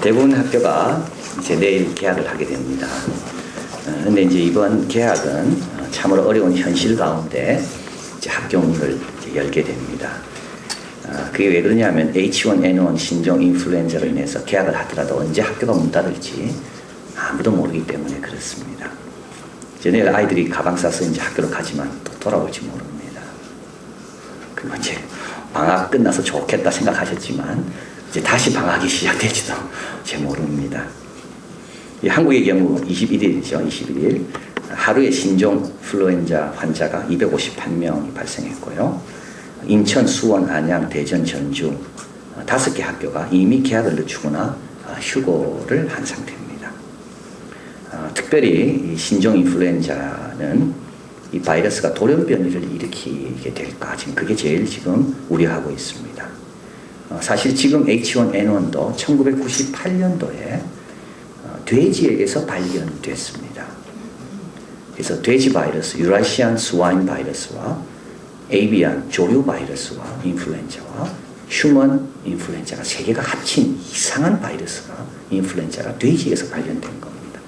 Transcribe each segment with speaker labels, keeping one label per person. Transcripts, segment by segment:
Speaker 1: 대부분 학교가 이제 내일 개학을 하게 됩니다. 근데 이제 이번 개학은 참으로 어려운 현실 가운데 이제 학교 문을 이제 열게 됩니다. 그게 왜 그러냐면 H1N1 신종 인플루엔자로 인해서 개학을 하더라도 언제 학교가 문 닫을지 아무도 모르기 때문에 그렇습니다. 이제 내일 아이들이 가방 싸서 이제 학교로 가지만 또 돌아올지 모릅니다. 그리고 이제 방학 끝나서 좋겠다 생각하셨지만 이제 다시 방학이 시작될지도 제 모릅니다. 이 한국의 경우 21일이죠. 21일 하루에 신종 인플루엔자 환자가 258명이 발생했고요. 인천, 수원, 안양, 대전, 전주 5개 학교가 이미 개학을 늦추거나 휴고를 한 상태입니다. 특별히 이 신종 인플루엔자는 이 바이러스가 돌연변이를 일으키게 될까 지금 그게 제일 지금 우려하고 있습니다. 사실 지금 H1N1도 1998년도에 돼지에게서 발견됐습니다. 그래서 돼지 바이러스, 유라시안 스와인 바이러스와 에이비안 조류 바이러스와 인플루엔자와 휴먼 인플루엔자가 세 개가 합친 이상한 바이러스가 인플루엔자가 돼지에서 발견된 겁니다.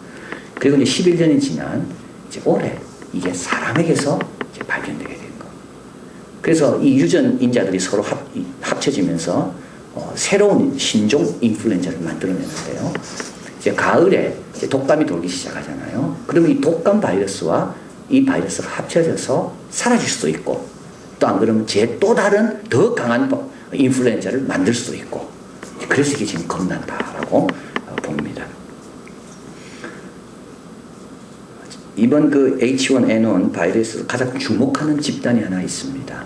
Speaker 1: 그리고 이제 11년이 지난 이제 올해 이게 사람에게서 이제 발견되게 된 겁니다. 그래서 이 유전인자들이 서로 합쳐지면서 새로운 신종 인플루엔자를 만들어내는데요. 이제 가을에 이제 독감이 돌기 시작하잖아요. 그러면 이 독감 바이러스와 이 바이러스가 합쳐져서 사라질 수도 있고 또 안 그러면 또 다른 더 강한 인플루엔자를 만들 수도 있고 그래서 이게 지금 겁난다라고 봅니다. 이번 그 H1N1 바이러스를 가장 주목하는 집단이 하나 있습니다.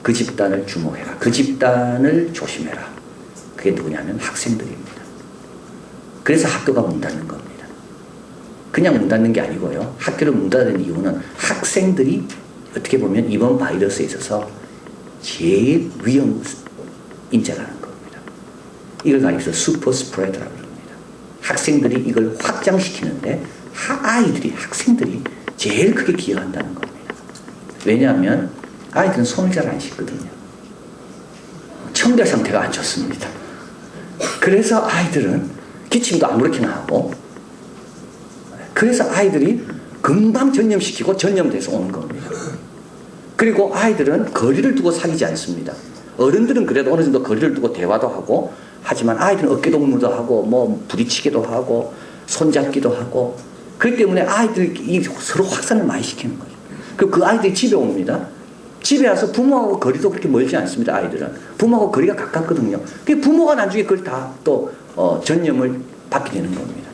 Speaker 1: 그 집단을 주목해라. 그 집단을 조심해라. 그게 누구냐면 학생들입니다. 그래서 학교가 문 닫는 겁니다. 그냥 문 닫는 게 아니고요. 학교를 문 닫는 이유는 학생들이 어떻게 보면 이번 바이러스에 있어서 제일 위험 인자라는 겁니다. 이걸 가리켜서 슈퍼 스프레더라고 합니다. 학생들이 이걸 확장시키는데 학생들이 제일 크게 기여한다는 겁니다. 왜냐하면 아이들은 손을 잘 안 씻거든요. 청결 상태가 안 좋습니다. 그래서 아이들은 기침도 아무렇게나 하고 그래서 아이들이 금방 전염시키고 전염돼서 오는 겁니다. 그리고 아이들은 거리를 두고 사귀지 않습니다. 어른들은 그래도 어느 정도 거리를 두고 대화도 하고 하지만 아이들은 어깨동무도 하고 뭐 부딪히기도 하고 손잡기도 하고 그렇기 때문에 아이들이 서로 확산을 많이 시키는 거죠. 그리고 그 아이들이 집에 옵니다. 집에 와서 부모하고 거리도 그렇게 멀지 않습니다. 아이들은 부모하고 거리가 가깝거든요. 그 부모가 나중에 그걸 다 또 전염을 받게 되는 겁니다.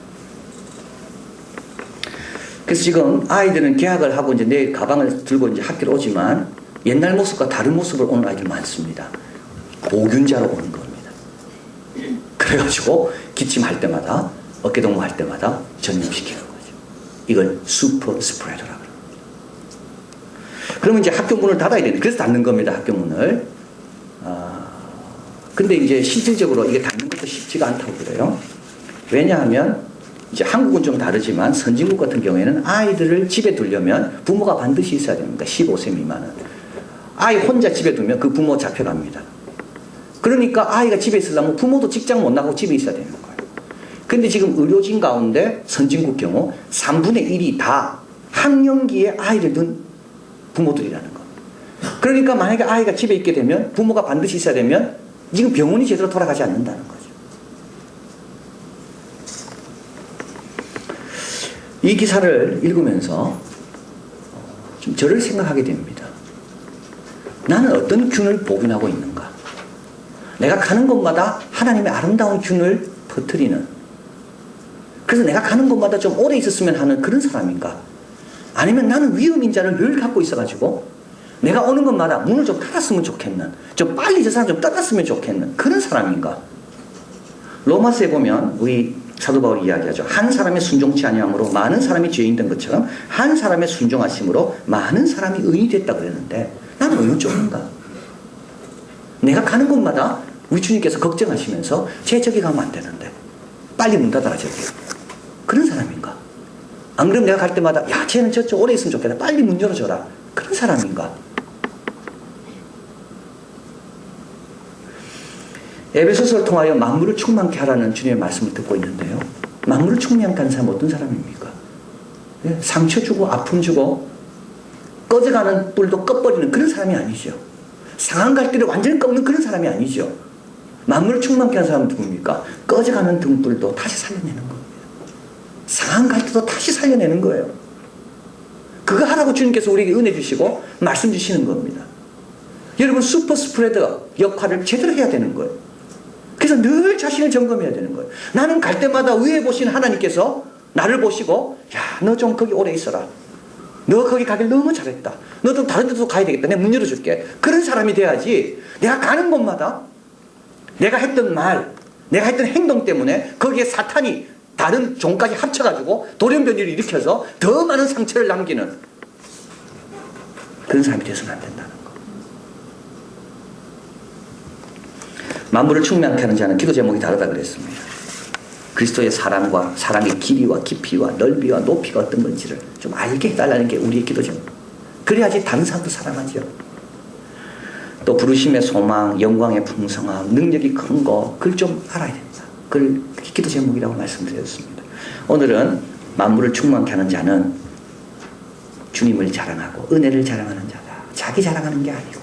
Speaker 1: 그래서 지금 아이들은 개학을 하고 이제 내일 가방을 들고 이제 학교로 오지만 옛날 모습과 다른 모습을 오는 아이들 많습니다. 보균자로 오는 겁니다. 그래가지고 기침할 때마다 어깨동무 할 때마다 전염시키는 거죠. 이걸 슈퍼 스프레더라고 합니다. 그러면 이제 학교 문을 닫아야 되는 그래서 닫는 겁니다. 학교 문을. 근데 이제 실질적으로 이게 닫는 것도 쉽지가 않다고 그래요. 왜냐하면 이제 한국은 좀 다르지만 선진국 같은 경우에는 아이들을 집에 두려면 부모가 반드시 있어야 됩니다. 15세 미만은. 아이 혼자 집에 두면 그 부모 잡혀갑니다. 그러니까 아이가 집에 있으려면 부모도 직장 못 나가고 집에 있어야 되는 거예요. 근데 지금 의료진 가운데 선진국 경우 3분의 1이 다 학령기에 아이를 둔 부모들이라는 겁니다. 그러니까 만약에 아이가 집에 있게 되면 부모가 반드시 있어야 되면 지금 병원이 제대로 돌아가지 않는다는 거죠. 이 기사를 읽으면서 좀 저를 생각하게 됩니다. 나는 어떤 균을 복균하고 있는가? 내가 가는 곳마다 하나님의 아름다운 균을 퍼뜨리는 그래서 내가 가는 곳마다 좀 오래 있었으면 하는 그런 사람인가? 아니면 나는 위험인자를 늘 갖고 있어가지고 내가 오는 곳마다 문을 좀 닫았으면 좋겠는 좀 빨리 저 사람 좀 떠났으면 좋겠는 그런 사람인가? 로마서에 보면 우리 사도 바울이 이야기하죠. 한 사람의 순종치 아니함으로 많은 사람이 죄인 된 것처럼 한 사람의 순종하심으로 많은 사람이 의인이 됐다 그랬는데 나는 어느 쪽인가? 내가 가는 곳마다 우리 주님께서 걱정하시면서 저기 가면 안 되는데 빨리 문 닫아라 저기 그런 사람인가? 안 그러면 내가 갈 때마다 야 쟤는 저쪽 오래 있으면 좋겠다 빨리 문 열어줘라 그런 사람인가? 에베소서를 통하여 만물을 충만케 하라는 주님의 말씀을 듣고 있는데요. 만물을 충만케 하는 사람은 어떤 사람입니까? 상처 주고 아픔 주고 꺼져가는 뿔도 꺼버리는 그런 사람이 아니죠. 상한 갈대를 완전히 꺾는 그런 사람이 아니죠. 만물을 충만케 하는 사람은 누굽니까? 꺼져가는 등불도 다시 살려내는 겁니다. 상한 갈대도 다시 살려내는 거예요. 그거 하라고 주님께서 우리에게 은혜 주시고 말씀 주시는 겁니다. 여러분 슈퍼 스프레더 역할을 제대로 해야 되는 거예요. 그래서 늘 자신을 점검해야 되는 거예요. 나는 갈 때마다 위에 보신 하나님께서 나를 보시고 야, 너 좀 거기 오래 있어라. 너 거기 가길 너무 잘했다. 너 좀 다른 데도 가야 되겠다. 내가 문 열어줄게. 그런 사람이 돼야지 내가 가는 곳마다 내가 했던 말, 내가 했던 행동 때문에 거기에 사탄이 다른 종까지 합쳐가지고 돌연변이를 일으켜서 더 많은 상처를 남기는 그런 사람이 되서는 안 된다는 거. 만물을 충만케 하는 자는 기도 제목이 다르다 그랬습니다. 그리스도의 사랑과 사랑의 길이와 깊이와 넓이와 높이가 어떤 건지를 좀 알게 해달라는 게 우리의 기도 제목. 그래야지 다른 사람도 사랑하죠. 또 부르심의 소망, 영광의 풍성함, 능력이 큰 거 그걸 좀 알아야 된다. 그걸 기도 제목이라고 말씀드렸습니다. 오늘은 만물을 충만케 하는 자는 주님을 자랑하고 은혜를 자랑하는 자다. 자기 자랑하는 게 아니고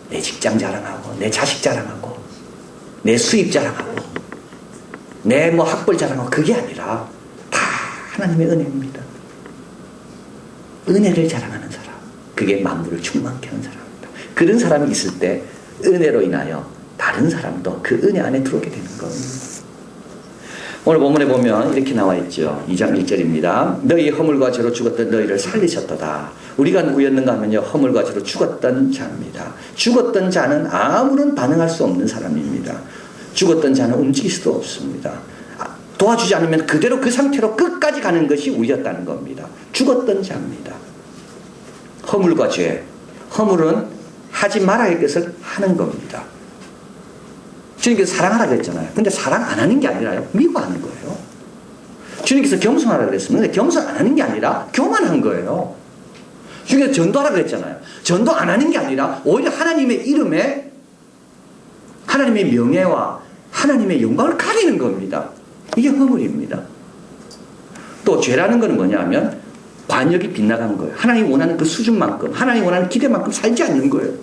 Speaker 1: 내 직장 자랑하고 내 자식 자랑하고 내 수입 자랑하고 내 뭐 학벌 자랑하고 그게 아니라 다 하나님의 은혜입니다. 은혜를 자랑하는 사람, 그게 만물을 충만케 하는 사람입니다. 그런 사람이 있을 때 은혜로 인하여 다른 사람도 그 은혜 안에 들어오게 되는 겁니다. 오늘 본문에 보면 이렇게 나와 있죠. 2장 1절입니다. 너희 허물과 죄로 죽었던 너희를 살리셨도다. 우리가 누구였는가 하면요, 허물과 죄로 죽었던 자입니다. 죽었던 자는 아무런 반응할 수 없는 사람입니다. 죽었던 자는 움직일 수도 없습니다. 도와주지 않으면 그대로 그 상태로 끝까지 가는 것이 우리였다는 겁니다. 죽었던 자입니다. 허물과 죄, 허물은 하지 말아야 할 것을 하는 겁니다. 주님께서 사랑하라고 했잖아요. 근데 사랑 안 하는 게 아니라요, 미워하는 거예요. 주님께서 겸손하라고 그랬습니다. 근데 겸손 안 하는 게 아니라 교만한 거예요. 주님께서 전도하라고 그랬잖아요. 전도 안 하는 게 아니라 오히려 하나님의 이름에 하나님의 명예와 하나님의 영광을 가리는 겁니다. 이게 허물입니다. 또 죄라는 것은 뭐냐 하면 관역이 빗나간 거예요. 하나님이 원하는 그 수준만큼, 하나님이 원하는 기대만큼 살지 않는 거예요.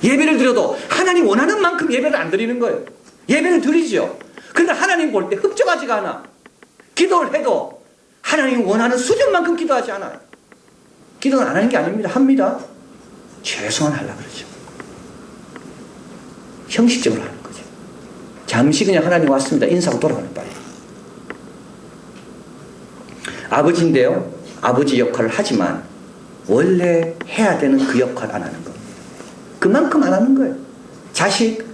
Speaker 1: 예배를 드려도 하나님 원하는 만큼 예배를 안 드리는 거예요. 예배를 드리죠. 그러나 하나님 볼 때 흡족하지가 않아. 기도를 해도 하나님 원하는 수준만큼 기도하지 않아요. 기도는 안 하는 게 아닙니다. 합니다. 최소한 하려고 그러죠. 형식적으로 하는 거죠. 잠시 그냥 하나님 왔습니다. 인사하고 돌아가는 바에요. 아버지인데요, 아버지 역할을 하지만 원래 해야 되는 그 역할 안 하는 겁니다. 그만큼 안 하는 거예요. 자식,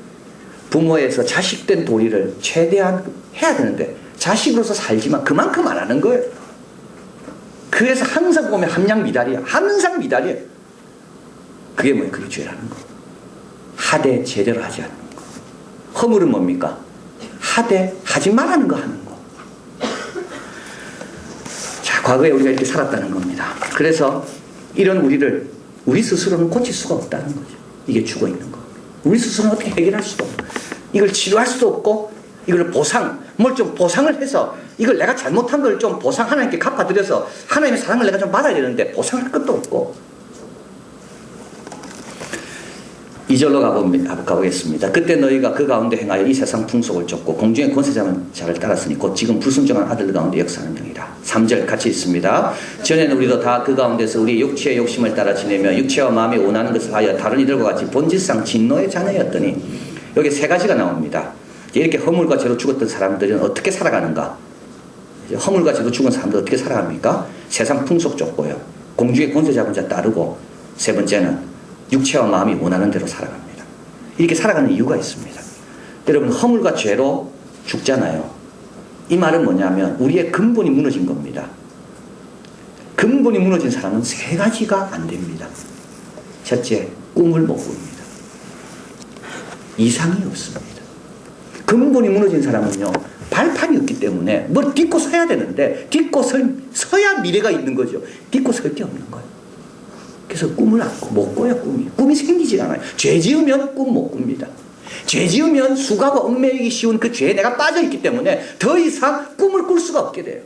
Speaker 1: 부모에서 자식된 도리를 최대한 해야 되는데 자식으로서 살지만 그만큼 안 하는 거예요. 그래서 항상 보면 함량 미달이야. 항상 미달이에요. 그게 뭐예요? 그게 죄라는 거. 하되 제대로 하지 않는 거. 허물은 뭡니까? 하되 하지 말라는 거 하는 거. 자, 과거에 우리가 이렇게 살았다는 겁니다. 그래서 이런 우리를 우리 스스로는 고칠 수가 없다는 거죠. 이게 죽어 있는 거. 우리 스스로는 어떻게 해결할 수도 없고, 이걸 치료할 수도 없고, 이걸 뭘 좀 보상을 해서, 이걸 내가 잘못한 걸 좀 보상 하나님께 갚아드려서 하나님의 사랑을 내가 좀 받아야 되는데 보상할 것도 없고. 2절로 가보겠습니다. 그때 너희가 그 가운데 행하여 이 세상 풍속을 쫓고 공중의 권세자는 자를 따랐으니 곧 지금 불순종한 아들 가운데 역사하는 중이라. 3절 같이 있습니다. 전에는 우리도 다 그 가운데서 우리의 육체의 욕심을 따라 지내며 육체와 마음이 원하는 것을 하여 다른 이들과 같이 본질상 진노의 자녀였더니, 여기 세 가지가 나옵니다. 이렇게 허물과 죄로 죽었던 사람들은 어떻게 살아가는가? 허물과 죄로 죽은 사람들 어떻게 살아갑니까? 세상 풍속 쫓고요, 공중의 권세 잡은 자 따르고, 세 번째는 육체와 마음이 원하는 대로 살아갑니다. 이렇게 살아가는 이유가 있습니다. 여러분, 허물과 죄로 죽잖아요. 이 말은 뭐냐면 우리의 근본이 무너진 겁니다. 근본이 무너진 사람은 세 가지가 안 됩니다. 첫째, 꿈을 못 꿉니다. 이상이 없습니다. 근본이 무너진 사람은요, 발판이 없기 때문에 뭘 딛고 서야 되는데 딛고 서야 미래가 있는 거죠. 딛고 설 게 없는 거예요. 그래서 꿈을 못 꿔요. 꿈이 생기질 않아요. 죄 지으면 꿈 못 꿉니다. 죄 지으면 수가고 얽매이기 쉬운 그 죄에 내가 빠져있기 때문에 더 이상 꿈을 꿀 수가 없게 돼요.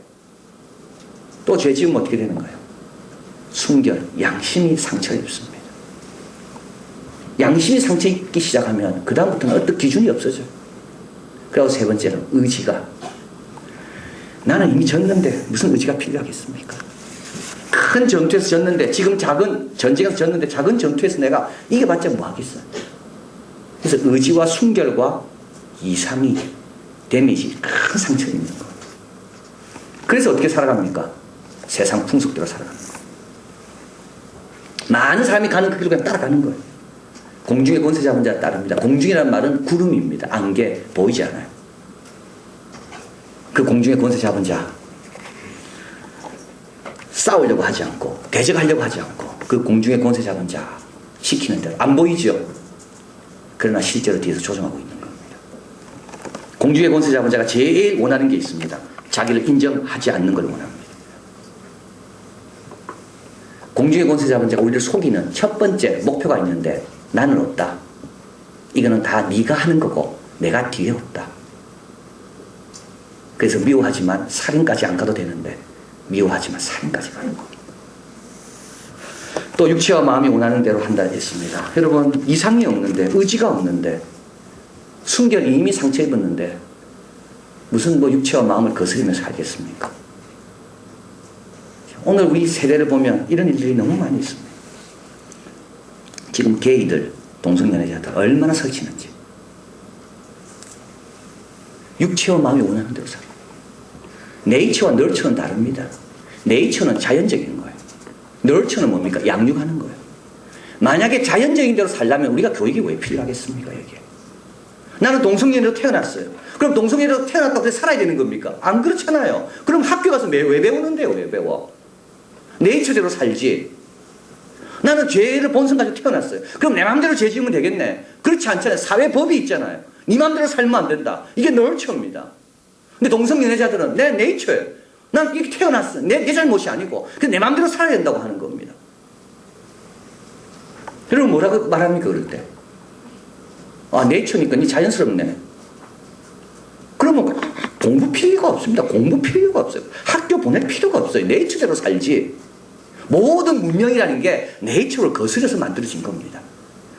Speaker 1: 또 죄 지으면 어떻게 되는가요? 순결, 양심이 상처 입습니다. 양심이 상처 입기 시작하면 그 다음부터는 어떤 기준이 없어져요. 그리고 세 번째는 의지가. 나는 이미 졌는데 무슨 의지가 필요하겠습니까? 큰 전투에서 졌는데, 지금 작은 전쟁에서 졌는데 작은 전투에서 내가 이겨봤자 뭐 하겠어요? 그래서 의지와 순결과 이상이 데미지, 큰 상처를 입는 거예요. 그래서 어떻게 살아갑니까? 세상 풍속대로 살아갑니다. 많은 사람이 가는 그 길을 그냥 따라가는 거예요. 공중의 권세 잡은 자 따릅니다. 공중이라는 말은 구름입니다. 안개, 보이지 않아요. 그 공중의 권세 잡은 자, 싸우려고 하지 않고 대적하려고 하지 않고 그 공중의 권세 잡은 자 시키는 대로, 안 보이죠? 그러나 실제로 뒤에서 조종하고 있는 겁니다. 공중의 권세 잡은 자가 제일 원하는 게 있습니다. 자기를 인정하지 않는 걸 원합니다. 공중의 권세 잡은 자가 우리를 속이는 첫 번째 목표가 있는데, 나는 없다. 이거는 다 네가 하는 거고 내가 뒤에 없다. 그래서 미워하지만 살인까지 안 가도 되는데 미워하지만 살인까지 가는 겁니다. 또 육체와 마음이 원하는 대로 한다 했습니다. 여러분, 이상이 없는데, 의지가 없는데, 순결이 이미 상처 입었는데 무슨 육체와 마음을 거스리며 살겠습니까? 오늘 우리 세대를 보면 이런 일들이 너무 많이 있습니다. 지금 게이들, 동성연애자들 얼마나 설치는지. 육체와 마음이 원하는 대로 살아요. 네이처와 널처는 다릅니다. 네이처는 자연적인 거예요. 널처는 뭡니까? 양육하는 거예요. 만약에 자연적인 대로 살려면 우리가 교육이 왜 필요하겠습니까? 여기에. 나는 동성연애로 태어났어요. 그럼 동성연애로 태어났다고 해서 살아야 되는 겁니까? 안 그렇잖아요. 그럼 학교 가서 왜 배우는데요? 왜 배워? 네이처대로 살지. 나는 죄를 본성 가지고 태어났어요. 그럼 내 마음대로 죄 지으면 되겠네. 그렇지 않잖아요. 사회 법이 있잖아요. 네 마음대로 살면 안 된다. 이게 널처입니다. 근데 동성연애자들은 내 네이처예요. 난 이렇게 태어났어. 내 잘못이 아니고 내 마음대로 살아야 된다고 하는 겁니다. 여러분 뭐라고 말합니까 그럴 때? 아, 네이처니까 니 자연스럽네. 그러면 공부 필요가 없습니다. 공부 필요가 없어요. 학교 보낼 필요가 없어요. 네이처대로 살지. 모든 문명이라는 게 네이처를 거스려서 만들어진 겁니다.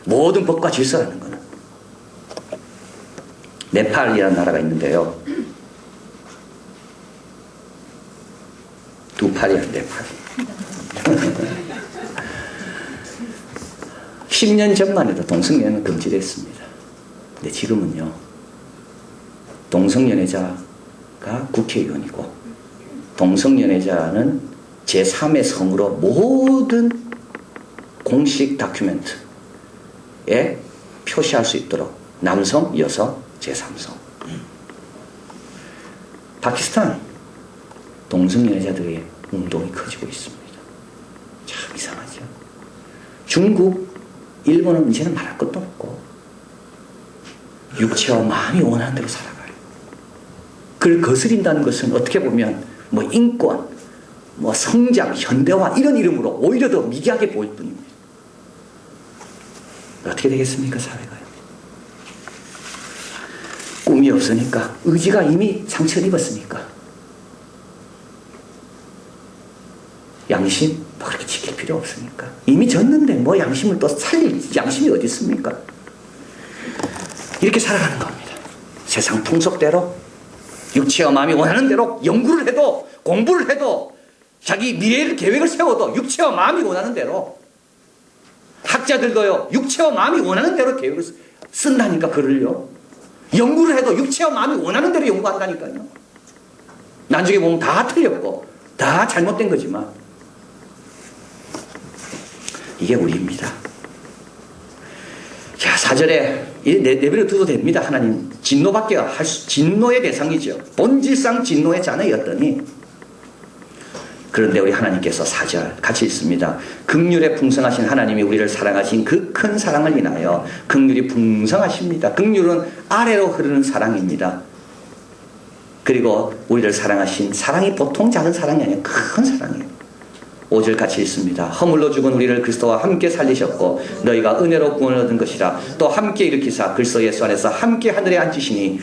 Speaker 1: 모든 법과 질서라는 거는. 네팔이라는 나라가 있는데요. 두 팔이야, 네팔. 10년 전만 해도 동성연애는 금지됐습니다. 근데 지금은요, 동성연애자가 국회의원이고, 동성연애자는 제3의 성으로 모든 공식 다큐멘트에 표시할 수 있도록 남성, 여성, 제3성. 파키스탄 동성연애자들의 운동이 커지고 있습니다. 참 이상하죠. 중국, 일본은 이제는 말할 것도 없고 육체와 마음이 원하는 대로 살아가요. 그걸 거스린다는 것은 어떻게 보면 인권, 성장, 현대화 이런 이름으로 오히려 더 미개하게 보일 뿐입니다. 어떻게 되겠습니까, 사회가요? 꿈이 없으니까, 의지가 이미 상처를 입었으니까, 양심 그렇게 지킬 필요 없으니까, 이미 졌는데 양심을 또 살릴 양심이 어디 있습니까? 이렇게 살아가는 겁니다. 세상 풍속대로, 육체와 마음이 원하는 대로 연구를 해도, 공부를 해도, 자기 미래를 계획을 세워도 육체와 마음이 원하는 대로, 학자들도요 육체와 마음이 원하는 대로 계획을 쓴다니까. 글을요, 연구를 해도 육체와 마음이 원하는 대로 연구한다니까요. 나중에 보면 다 틀렸고 다 잘못된 거지만 이게 우리입니다. 자, 4절에 내버려 두도 됩니다. 하나님 진노밖에 진노의 대상이죠. 본질상 진노의 자녀였더니, 그런데 우리 하나님께서 4절 같이 읽습니다. 긍휼에 풍성하신 하나님이 우리를 사랑하신 그 큰 사랑을 인하여, 긍휼이 풍성하십니다. 긍휼은 아래로 흐르는 사랑입니다. 그리고 우리를 사랑하신 사랑이 보통 작은 사랑이 아니에요. 큰 사랑이에요. 5절 같이 읽습니다. 허물로 죽은 우리를 그리스도와 함께 살리셨고 너희가 은혜로 구원을 얻은 것이라. 또 함께 일으키사 그리스도 예수 안에서 함께 하늘에 앉히시니.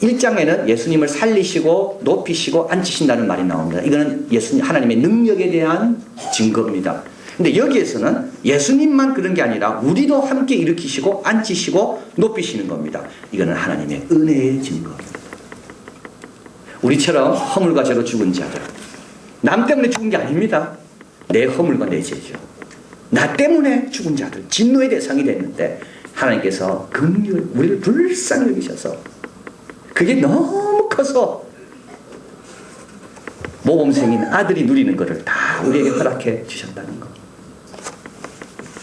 Speaker 1: 1장에는 예수님을 살리시고 높이시고 앉히신다는 말이 나옵니다. 이거는 예수님 하나님의 능력에 대한 증거입니다. 근데 여기에서는 예수님만 그런 게 아니라 우리도 함께 일으키시고 앉히시고 높이시는 겁니다. 이거는 하나님의 은혜의 증거입니다. 우리처럼 허물과 죄로 죽은 자들, 남 때문에 죽은 게 아닙니다. 내 허물과 내 죄죠. 나 때문에 죽은 자들, 진노의 대상이 됐는데 하나님께서 긍휼, 우리를 불쌍히 여기셔서 그게 너무 커서 모범생인 아들이 누리는 것을 다 우리에게 허락해 주셨다는 것.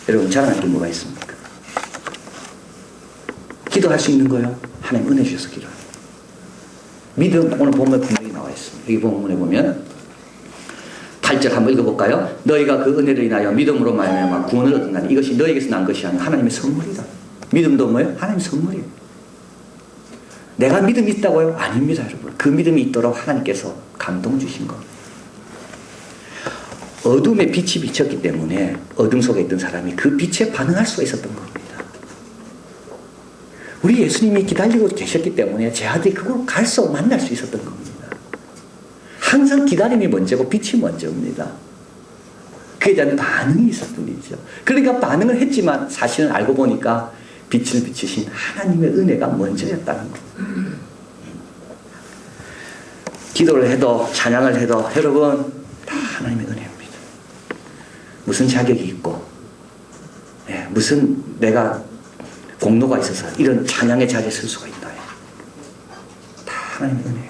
Speaker 1: 여러분, 자랑할 게 뭐가 있습니까? 기도할 수 있는 거요. 하나님 은혜 주셔서 기도해요. 믿음, 오늘 본문에 분명히 나와 있습니다. 여기 본문에 보면 8절 한번 읽어볼까요? 너희가 그 은혜를 인하여 믿음으로 말미암아 구원을 얻는다니 이것이 너희에게서 난 것이 아니라 하나님의 선물이다. 믿음도 뭐예요? 하나님의 선물이에요. 내가 믿음이 있다고요? 아닙니다, 여러분. 그 믿음이 있도록 하나님께서 감동 주신 겁니다. 어둠에 빛이 비쳤기 때문에 어둠 속에 있던 사람이 그 빛에 반응할 수가 있었던 겁니다. 우리 예수님이 기다리고 계셨기 때문에 제 아들이 그걸 갈 수 만날 수 있었던 겁니다. 항상 기다림이 먼저고 빛이 먼저입니다. 그에 대한 반응이 있었던 일이죠. 그러니까 반응을 했지만 사실은 알고 보니까 빛을 비추신 하나님의 은혜가 먼저였다는 겁니다. 기도를 해도 찬양을 해도 여러분 다 하나님의 은혜입니다. 무슨 자격이 있고 무슨 내가 공로가 있어서 이런 찬양의 자리에 설 수가 있나요? 다 하나님의 은혜.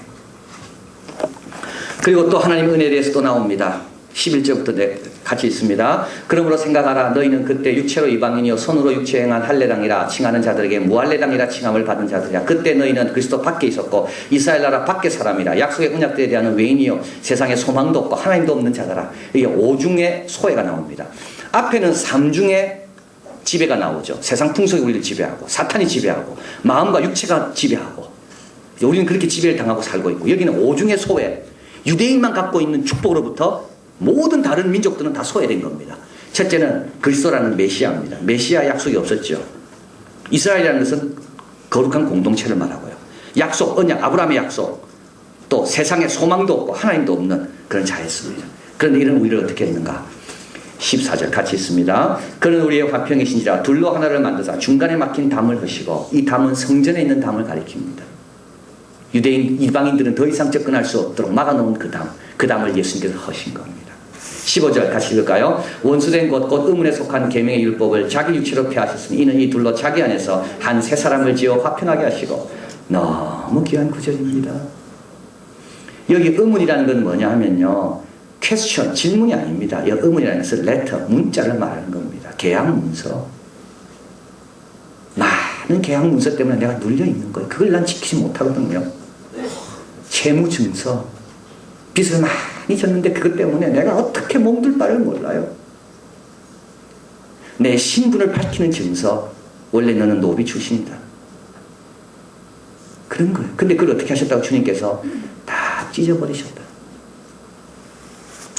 Speaker 1: 그리고 또 하나님의 은혜에 대해서 또 나옵니다. 11절부터 같이 있습니다. 그러므로 생각하라. 너희는 그때 육체로 이방인이요 손으로 육체 행한 할례당이라 칭하는 자들에게 무할례당이라 칭함을 받은 자들이야. 그때 너희는 그리스도 밖에 있었고 이스라엘 나라 밖의 사람이라. 약속의 언약들에 대한 외인이요 세상에 소망도 없고 하나님도 없는 자들아. 이게 오중의 소외가 나옵니다. 앞에는 삼중의 지배가 나오죠. 세상 풍속이 우리를 지배하고 사탄이 지배하고 마음과 육체가 지배하고 우리는 그렇게 지배를 당하고 살고 있고, 여기는 오중의 소외, 유대인만 갖고 있는 축복으로부터 모든 다른 민족들은 다 소외된 겁니다. 첫째는 그리스도라는 메시아입니다. 메시아 약속이 없었죠. 이스라엘이라는 것은 거룩한 공동체를 말하고요. 약속, 언약, 아브라함의 약속, 또 세상에 소망도 없고 하나님도 없는 그런 자였습니다. 그런데 이런 우리를 어떻게 했는가? 14절 같이 있습니다. 그는 우리의 화평이신지라 둘로 하나를 만드사 중간에 막힌 담을 허시고, 이 담은 성전에 있는 담을 가리킵니다. 유대인 이방인들은 더 이상 접근할 수 없도록 막아놓은 그 담을 예수님께서 허신 겁니다. 15절 같이 읽을까요? 원수된 것 곧 의문에 속한 계명의 율법을 자기 육체로 폐하셨으니 이는 이 둘로 자기 안에서 한 새 사람을 지어 화평하게 하시고. 너무 귀한 구절입니다. 여기 의문이라는 건 뭐냐 하면요, 퀘스천, 질문이 아닙니다. 이 의문이라는 것은 레터, 문자를 말하는 겁니다. 계약 문서. 많은 계약 문서 때문에 내가 눌려 있는 거예요. 그걸 난 지키지 못하거든요. 채무 증서, 빚을 많이 졌는데 그것 때문에 내가 어떻게 몸둘 바를 몰라요. 내 신분을 밝히는 증서, 원래 너는 노비 출신이다. 그런 거예요. 근데 그걸 어떻게 하셨다고 주님께서 다 찢어버리셨다.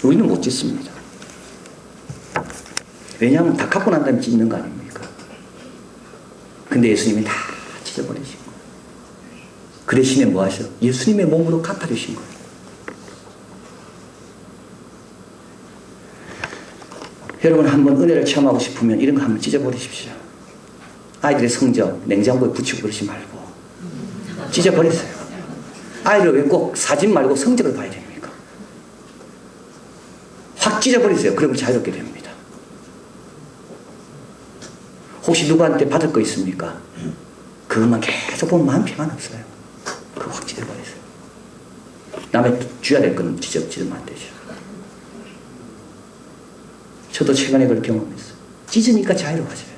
Speaker 1: 우리는 못 찢습니다. 왜냐하면 다 갖고 난 다음에 찢는 거 아닙니까? 근데 예수님이 다 찢어버리신 거예요. 그 대신에 뭐 하셔? 예수님의 몸으로 갚아주신 거예요. 여러분 한번 은혜를 체험하고 싶으면 이런 거 한번 찢어버리십시오. 아이들의 성적 냉장고에 붙이고 그러지 말고 찢어버리세요. 아이를 왜 꼭 사진 말고 성적을 봐야 됩니까? 확 찢어버리세요. 그러면 자유롭게 됩니다. 혹시 누구한테 받을 거 있습니까? 그것만 계속 보면 마음 평안 없어요. 그거 확 찢어버리세요. 남의 줘야 될 건 찢으면 안 되죠. 저도 최근에 그걸 경험했어요. 찢으니까 자유로워져요.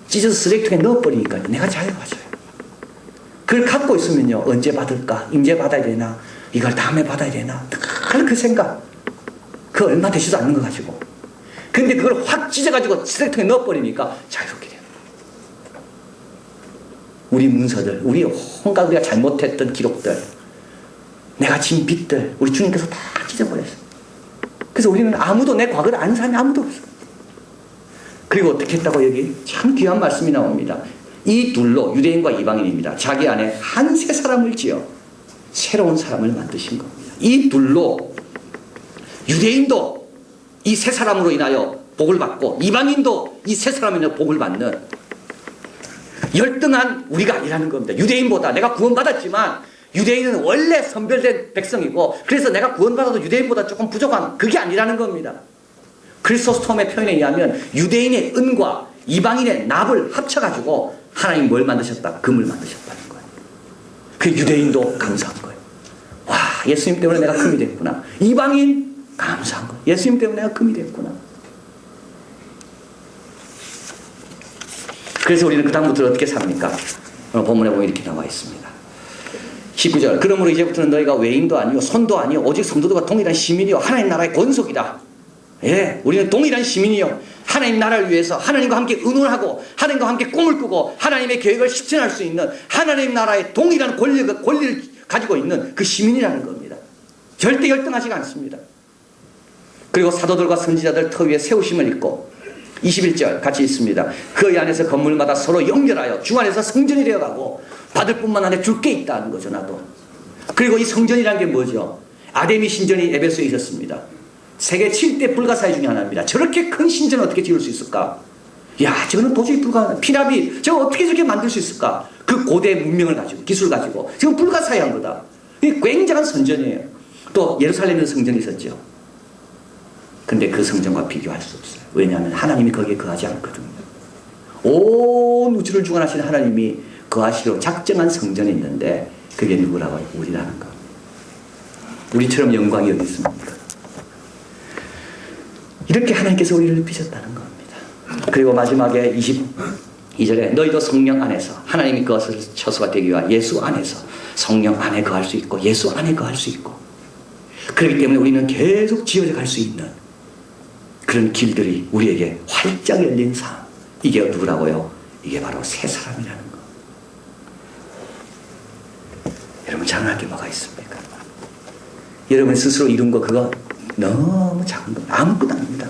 Speaker 1: 찢어서 쓰레기통에 넣어버리니까 내가 자유로워져요. 그걸 갖고 있으면요, 언제 받을까? 임제 받아야 되나? 이걸 다음에 받아야 되나? 늘 그 생각. 그 얼마 되지도 않는 거 가지고. 근데 그걸 확 찢어가지고 쓰레기통에 넣어버리니까 자유롭게 돼요. 우리 문서들, 우리 온갖 우리가 잘못했던 기록들, 내가 진 빚들, 우리 주님께서 다 찢어버렸어요. 그래서 우리는 아무도 내 과거를 아는 사람이 아무도 없어. 그리고 어떻게 했다고 여기 참 귀한 말씀이 나옵니다. 이 둘로 유대인과 이방인입니다. 자기 안에 한 새 사람을 지어 새로운 사람을 만드신 겁니다. 이 둘로 유대인도 이 새 사람으로 인하여 복을 받고 이방인도 이 새 사람으로 인하여 복을 받는 열등한 우리가 아니라는 겁니다. 유대인보다 내가 구원받았지만 유대인은 원래 선별된 백성이고 그래서 내가 구원받아도 유대인보다 조금 부족한 그게 아니라는 겁니다. 크리소스톰의 표현에 의하면 유대인의 은과 이방인의 납을 합쳐가지고 하나님 뭘 만드셨다? 금을 만드셨다는 거예요. 그 유대인도 감사한 거예요. 와, 예수님 때문에 내가 금이 됐구나. 이방인 감사한 거예요. 예수님 때문에 내가 금이 됐구나. 그래서 우리는 그 다음부터 어떻게 삽니까? 오늘 본문에 보면 이렇게 나와 있습니다. 19절. 그러므로 이제부터는 너희가 외인도 아니요 손도 아니요 오직 성도들과 동일한 시민이요 하나님 나라의 권속이다. 예, 우리는 동일한 시민이요 하나님 나라를 위해서 하나님과 함께 의논하고 하나님과 함께 꿈을 꾸고 하나님의 계획을 실천할 수 있는 하나님 나라의 동일한 권리를 가지고 있는 그 시민이라는 겁니다. 절대 열등하지가 않습니다. 그리고 사도들과 선지자들 터 위에 세우심을 입고 21절 같이 있습니다. 그 안에서 건물마다 서로 연결하여 주 안에서 성전이 되어가고 받을 뿐만 아니라 줄 게 있다는 거죠. 나도. 그리고 이 성전이라는 게 뭐죠? 아데미 신전이 에베소에 있었습니다. 세계 7대 불가사의 중에 하나입니다. 저렇게 큰 신전을 어떻게 지을 수 있을까? 야, 저거는 도저히 불가능한. 피라미, 저거 어떻게 저렇게 만들 수 있을까? 그 고대 문명을 가지고, 기술을 가지고. 지금 불가사의한 거다. 이게 굉장한 선전이에요. 또 예루살렘에 성전이 있었죠. 근데 그 성전과 비교할 수 없어요. 왜냐하면 하나님이 거기에 거하지 않거든요. 온 우주를 주관하시는 하나님이 거하시기로 작정한 성전이 있는데 그게 누구라고? 우리라는 거. 우리처럼 영광이 어디 있습니까? 이렇게 하나님께서 우리를 빚었다는 겁니다. 그리고 마지막에 22절에 너희도 성령 안에서 하나님이 그것을 처소가 되기 위하 예수 안에서 성령 안에 거할 수 있고 예수 안에 거할 수 있고 그렇기 때문에 우리는 계속 지어져 갈 수 있는 그런 길들이 우리에게 활짝 열린 삶. 이게 누구라고요? 이게 바로 새 사람이라는 거. 여러분 자랑할 게 뭐가 있습니까? 여러분 스스로 이룬 거 그거 너무 작은 거 아무것도 아닙니다.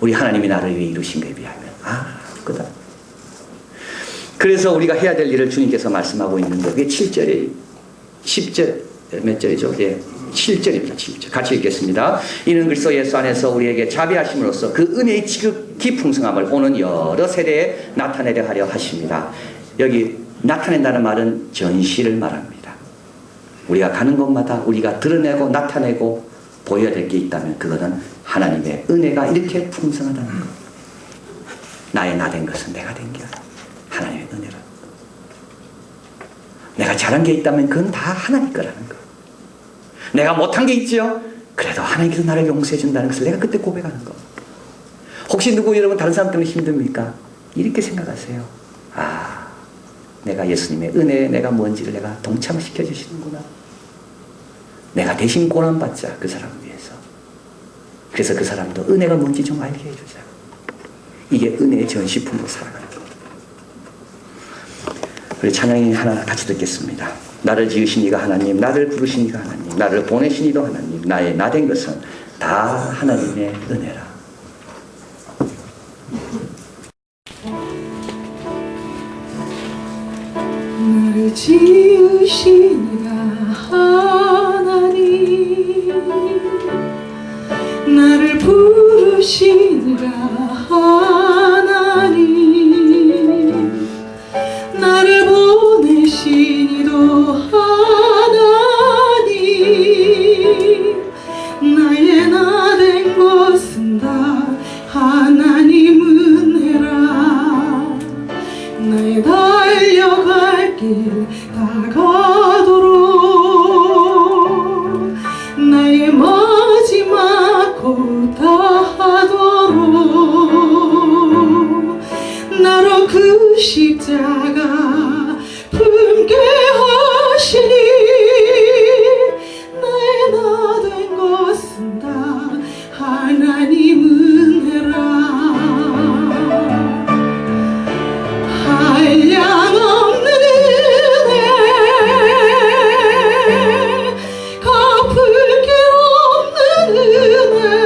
Speaker 1: 우리 하나님이 나를 위해 이루신 것에 비하면 아무것도. 그래서 우리가 해야 될 일을 주님께서 말씀하고 있는데 그게 7절에 10절 몇 절이죠? 예. 7절입니다. 7절. 같이 읽겠습니다. 이는 그리스도 예수 안에서 우리에게 자비하심으로써 그 은혜의 지극히 풍성함을 오는 여러 세대에 나타내려 하려 하십니다. 여기 나타낸다는 말은 전시를 말합니다. 우리가 가는 곳마다 우리가 드러내고 나타내고 보여야 될 게 있다면 그것은 하나님의 은혜가 이렇게 풍성하다는 것. 나의 나 된 것은 내가 된 게 아니라 하나님의 은혜라. 내가 잘한 게 있다면 그건 다 하나님 거라는 것. 내가 못한 게 있죠? 그래도 하나님께서 나를 용서해 준다는 것을 내가 그때 고백하는 거. 혹시 누구 여러분 다른 사람 때문에 힘듭니까? 이렇게 생각하세요. 내가 예수님의 은혜에 내가 뭔지를 내가 동참시켜 주시는구나. 내가 대신 고난받자 그 사람을 위해서. 그래서 그 사람도 은혜가 뭔지 좀 알게 해주자. 이게 은혜의 전시품으로 살아가는 겁니다. 우리 찬양이 하나 같이 듣겠습니다. 나를 지으신 이가 하나님, 나를 부르신 이가 하나님, 나를 보내신 이도 하나님, 나의 나 된 것은 다 하나님의 은혜라.
Speaker 2: 나를 지으신 이가 하나님, 나를 부르신 이가 하나님, 나를 보내신 이도 하나님, 나의 나 된 것은 다 하나님 은혜라. 나의 달려갈 길 다가도록 나의 마지막 곧 다하도록 나로 그 십자가 품게 하시니 나의 나 된 것은 다 하나님 은혜라. 한량없는 은혜, 갚을 길 없는 은혜,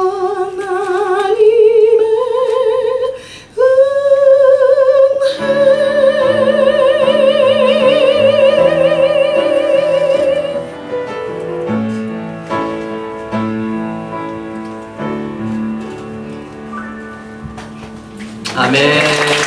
Speaker 2: 하나님의 은혜
Speaker 3: 아멘.